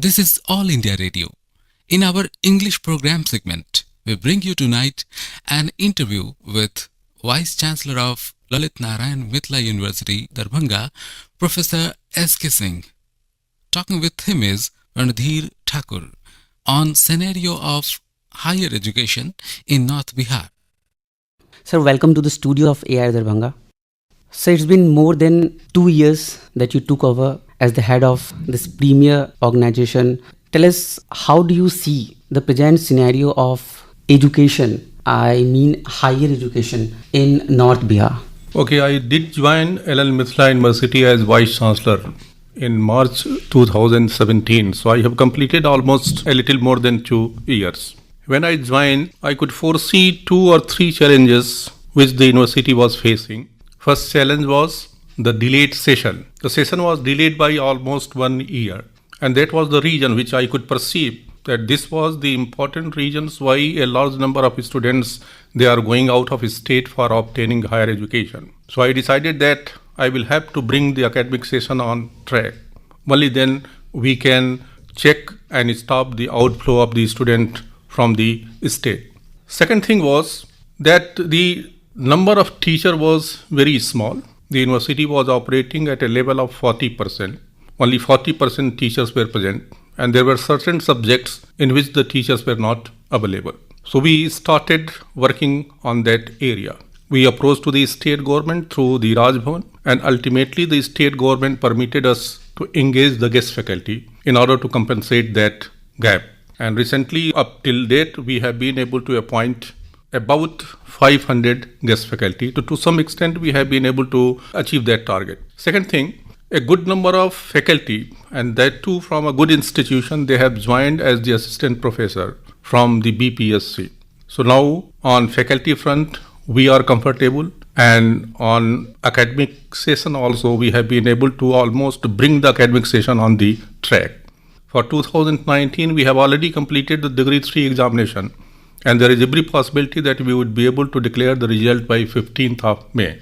This is All India Radio. In our English program segment, we bring you tonight an interview with Vice Chancellor of Lalit Narayan Mithila University, Darbhanga, Professor SK Singh. Talking with him is Ranadhir Thakur on scenario of higher education in North Bihar. Sir, welcome to the studio of AI Darbhanga. Sir, it's been more than 2 years that you took over as the head of this premier organization. Tell us, how do you see the present scenario of education, I mean higher education in North Bihar? Okay, I did join Mithila University as Vice Chancellor in March 2017. So I have completed almost a little more than 2 years. When I joined, I could foresee 2 or 3 challenges which the university was facing. First challenge was the delayed session. The session was delayed by almost 1 year. And that was the reason which I could perceive that this was the important reasons why a large number of students, they are going out of state for obtaining higher education. So I decided that I will have to bring the academic session on track. Only then we can check and stop the outflow of the student from the state. Second thing was that the number of teachers was very small. The university was operating at a level of 40%. Only 40% teachers were present, and there were certain subjects in which the teachers were not available. So we started working on that area. We approached to the state government through the Raj Bhavan, and ultimately the state government permitted us to engage the guest faculty in order to compensate that gap. And recently, up till date, we have been able to appoint about 500 guest faculty. To some extent, we have been able to achieve that target. Second thing, a good number of faculty, and that too from a good institution, they have joined as the assistant professor from the BPSC. So now on faculty front, we are comfortable, and on academic session also, we have been able to almost bring the academic session on the track. For 2019, we have already completed the Degree 3 examination, and there is every possibility that we would be able to declare the result by 15th of May.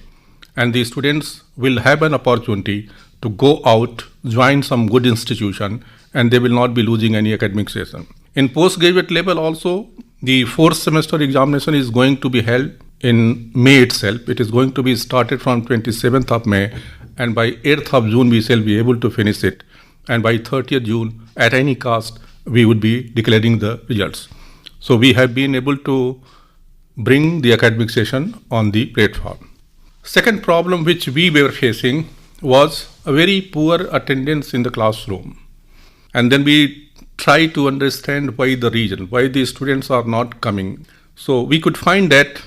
And the students will have an opportunity to go out, join some good institution, and they will not be losing any academic session. In postgraduate level also, the 4th semester examination is going to be held in May itself. It is going to be started from 27th of May, and by 8th of June we shall be able to finish it. And by 30th June, at any cost, we would be declaring the results. So we have been able to bring the academic session on the platform. Second problem which we were facing was a very poor attendance in the classroom. And then we try to understand why the reason, why the students are not coming. So we could find that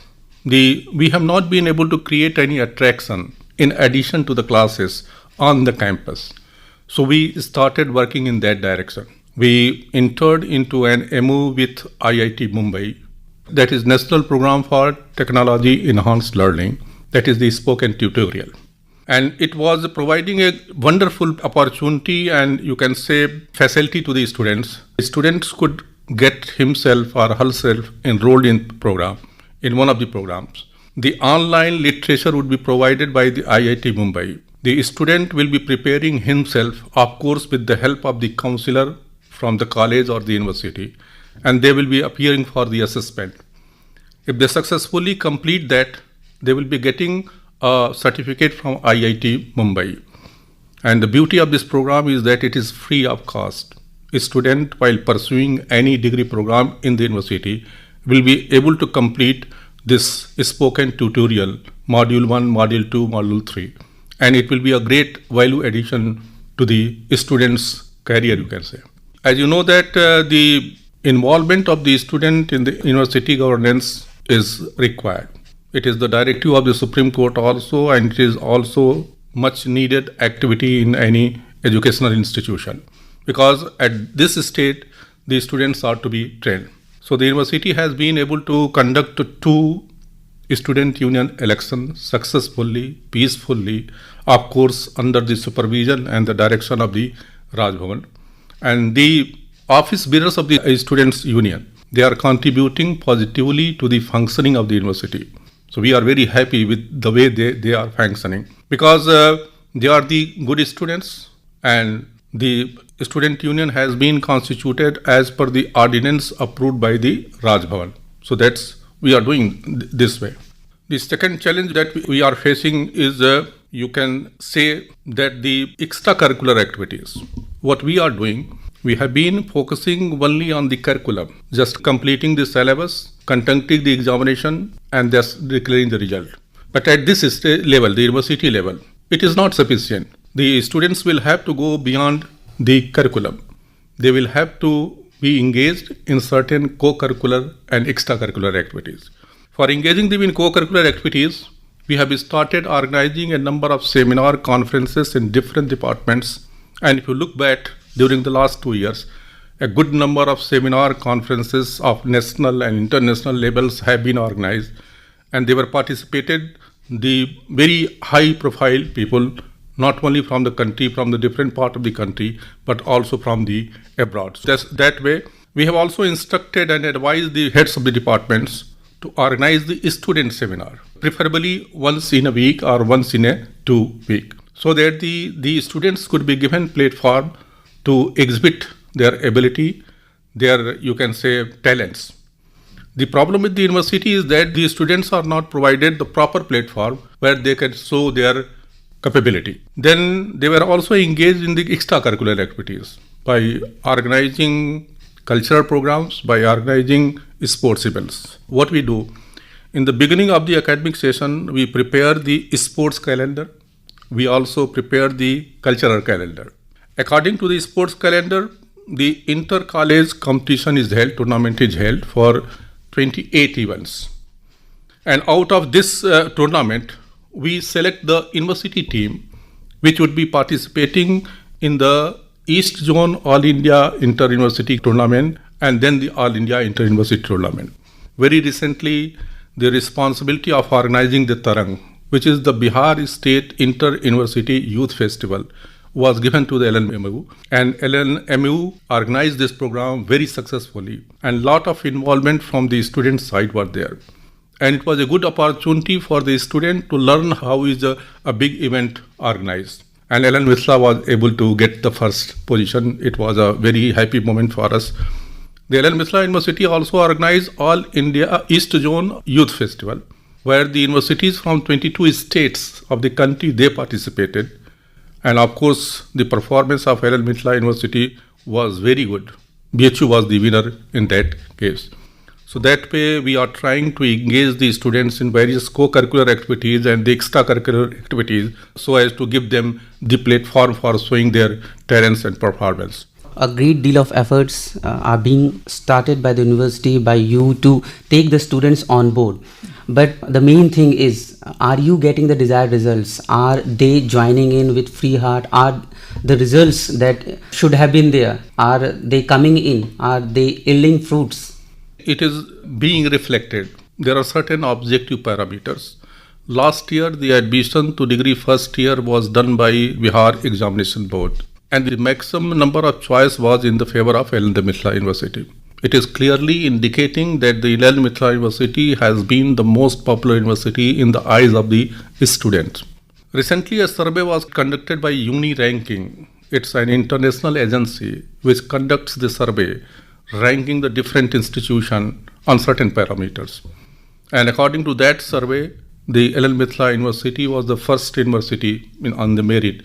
we have not been able to create any attraction in addition to the classes on the campus. So we started working in that direction. We entered into an MOU with IIT Mumbai, that is National Program for Technology Enhanced Learning, that is the spoken tutorial. And it was providing a wonderful opportunity and you can say facility to the students. The students could get himself or herself enrolled in program, in one of the programs. The online literature would be provided by the IIT Mumbai. The student will be preparing himself, of course, with the help of the counselor from the college or the university, and they will be appearing for the assessment. If they successfully complete that, they will be getting a certificate from IIT Mumbai. And the beauty of this program is that it is free of cost. A student, while pursuing any degree program in the university, will be able to complete this spoken tutorial, Module 1, Module 2, Module 3. And it will be a great value addition to the student's career, you can say. As you know that the involvement of the student in the university governance is required. It is the directive of the Supreme Court also, and it is also much needed activity in any educational institution. Because at this stage, the students are to be trained. So the university has been able to conduct 2 student union elections successfully, peacefully, of course under the supervision and the direction of the Raj Bhavan. And the office bearers of the students union, they are contributing positively to the functioning of the university. So we are very happy with the way they are functioning because they are the good students and the student union has been constituted as per the ordinance approved by the Raj Bhavan. So that's we are doing this way. The second challenge that we are facing is you can say that the extracurricular activities. What we are doing, we have been focusing only on the curriculum, just completing the syllabus, conducting the examination, and thus declaring the result. But at this level, the university level, it is not sufficient. The students will have to go beyond the curriculum. They will have to be engaged in certain co-curricular and extracurricular activities. For engaging them in co-curricular activities, we have started organizing a number of seminar conferences in different departments. And if you look back during the last 2 years, a good number of seminar conferences of national and international levels have been organized, and they were participated the very high profile people, not only from the country, from the different part of the country, but also from the abroad. So that way, we have also instructed and advised the heads of the departments to organize the student seminar, preferably once in a week or once in a 2 week, so that the students could be given platform to exhibit their ability, their, you can say, talents. The problem with the university is that the students are not provided the proper platform where they can show their capability. Then they were also engaged in the extracurricular activities by organizing cultural programs, by organizing sports events. What we do, in the beginning of the academic session, we prepare the sports calendar. We also prepare the cultural calendar. According to the sports calendar, the inter-college competition is held, tournament is held for 28 events. And out of this tournament, we select the university team which would be participating in the East Zone All India Inter-University Tournament and then the All India Inter-University Tournament. Very recently, the responsibility of organizing the Tarang, which is the Bihar State Inter-University Youth Festival, was given to the LNMU, and LNMU organized this program very successfully, and lot of involvement from the student side were there. And it was a good opportunity for the student to learn how is a big event organized. And Mithila was able to get the first position. It was a very happy moment for us. The Mithila University also organized All India East Zone Youth Festival, where the universities from 22 states of the country, they participated. And of course, the performance of Mithila University was very good. BHU was the winner in that case. So that way, we are trying to engage the students in various co-curricular activities and the extracurricular activities so as to give them the platform for showing their talents and performance. A great deal of efforts are being started by the university, by you, to take the students on board. But the main thing is, are you getting the desired results? Are they joining in with free heart? Are the results that should have been there, are they coming in? Are they yielding fruits? It is being reflected. There are certain objective parameters. Last year, the admission to degree first year was done by Bihar Examination Board, and the maximum number of choice was in the favor of Mithila University. It is clearly indicating that the Mithila University has been the most popular university in the eyes of the students. Recently, a survey was conducted by Uni Ranking. It's an international agency which conducts the survey, ranking the different institutions on certain parameters. And according to that survey, the Mithila University was the first university on the merit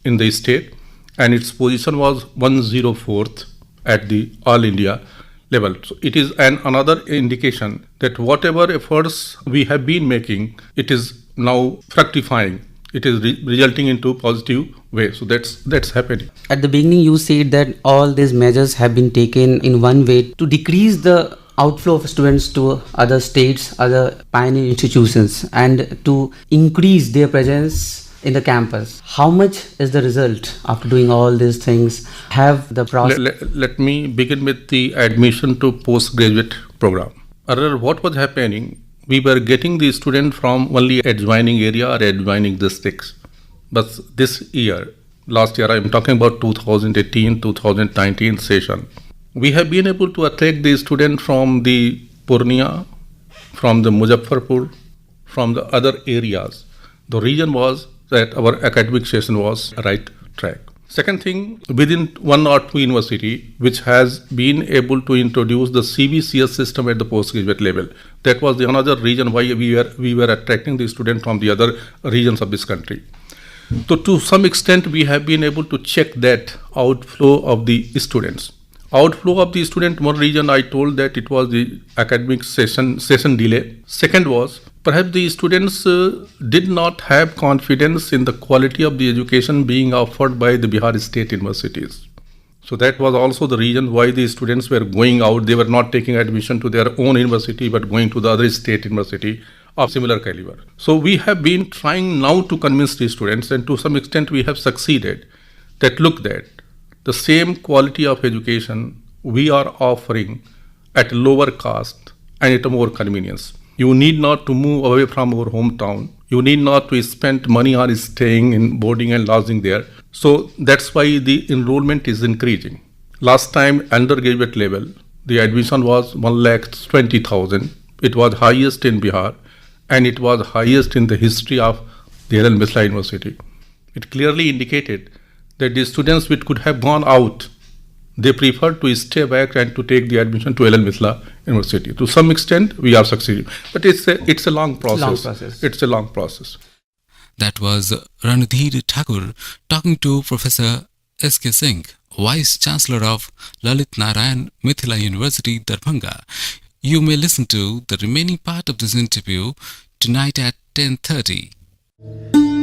in the state, and its position was 104th at the All India level. So it is another indication that whatever efforts we have been making, it is now fructifying. It is resulting into positive way. So that's happening. At the beginning, you said that all these measures have been taken in one way to decrease the outflow of students to other states, other pioneer institutions, and to increase their presence in the campus. How much is the result after doing all these things? Have the process? Let me begin with the admission to postgraduate program. Earlier, what was happening? We were getting the student from only adjoining area or adjoining districts. But this year, last year, I am talking about 2018-2019 session, we have been able to attract the student from the Purnia, from the Muzaffarpur, from the other areas. The reason was that our academic session was right track. Second thing, within one or two university which has been able to introduce the CBCS system at the postgraduate level. That was the another reason why we were attracting the students from the other regions of this country. So to some extent, we have been able to check that outflow of the students. Outflow of the student, one reason I told that it was the academic session delay. Second was perhaps the students did not have confidence in the quality of the education being offered by the Bihar state universities. So that was also the reason why the students were going out. They were not taking admission to their own university but going to the other state university of similar caliber. So we have been trying now to convince the students, and to some extent we have succeeded, that look, that the same quality of education we are offering at lower cost and at a more convenience. You need not to move away from our hometown. You need not to spend money on staying in boarding and lodging there. So that's why the enrollment is increasing. Last time, undergraduate level, the admission was 1,20,000. It was highest in Bihar, and it was highest in the history of the LL Mithila University. It clearly indicated that the students which could have gone out, they preferred to stay back and to take the admission to LL Mithila University. To some extent, we are succeeding, but it's a long process. It's a long process. That was Ranadhir Thakur talking to Professor SK Singh, Vice Chancellor of Lalit Narayan Mithila University, Darbhanga. You may listen to the remaining part of this interview tonight at 10:30.